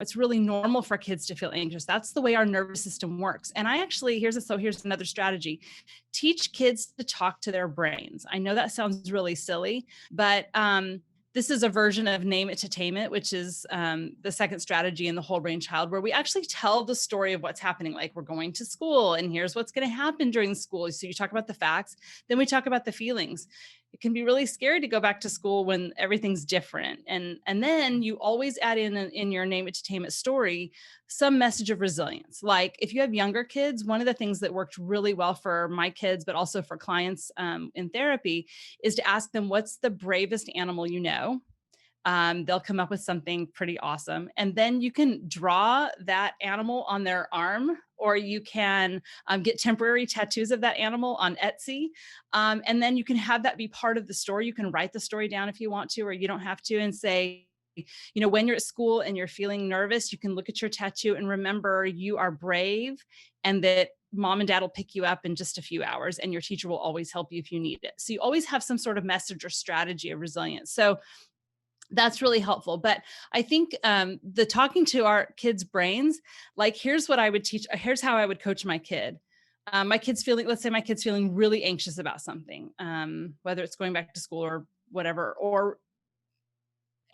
It's really normal for kids to feel anxious. That's the way our nervous system works. And I actually, here's another strategy. Teach kids to talk to their brains. I know that sounds really silly, but this is a version of name it to tame it, which is the second strategy in the whole brain child, where we actually tell the story of what's happening. Like, we're going to school and here's what's going to happen during school. So you talk about the facts, then we talk about the feelings. It can be really scary to go back to school when everything's different. And then you always add in your name it to tame it story, some message of resilience. Like, if you have younger kids, one of the things that worked really well for my kids, but also for clients in therapy, is to ask them, what's the bravest animal you know? They'll come up with something pretty awesome. And then you can draw that animal on their arm, or you can get temporary tattoos of that animal on Etsy. And then you can have that be part of the story. You can write the story down if you want to, or you don't have to, and say, when you're at school and you're feeling nervous, you can look at your tattoo and remember you are brave, and that mom and dad will pick you up in just a few hours, and your teacher will always help you if you need it. So you always have some sort of message or strategy of resilience. So that's really helpful. But I think the talking to our kids' brains, like, here's what I would teach. Here's how I would coach my kid. Let's say my kid's feeling really anxious about something, whether it's going back to school or whatever, or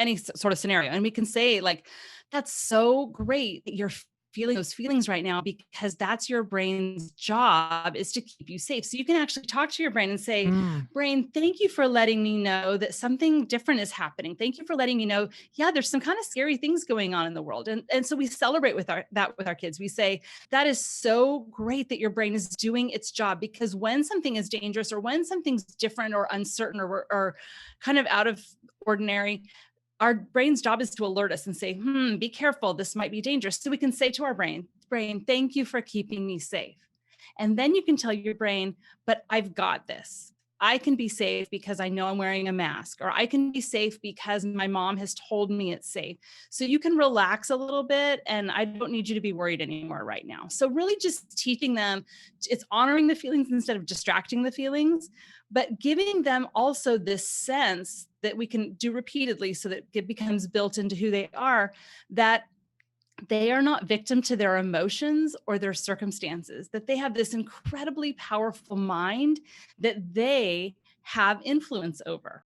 any sort of scenario. And we can say, like, that's so great that you're feeling those feelings right now, because that's your brain's job, is to keep you safe. So you can actually talk to your brain and say, Mm. brain, thank you for letting me know that something different is happening. Thank you for letting me know, yeah, there's some kind of scary things going on in the world. And so we celebrate with our kids. We say, that is so great that your brain is doing its job, because when something is dangerous, or when something's different or uncertain, or kind of out of ordinary, our brain's job is to alert us and say, be careful, this might be dangerous. So we can say to our brain, thank you for keeping me safe. And then you can tell your brain, but I've got this. I can be safe because I know I'm wearing a mask, or I can be safe because my mom has told me it's safe. So you can relax a little bit, and I don't need you to be worried anymore right now. So really just teaching them, it's honoring the feelings instead of distracting the feelings, but giving them also this sense that we can do repeatedly, so that it becomes built into who they are, that they are not victim to their emotions or their circumstances, that they have this incredibly powerful mind that they have influence over.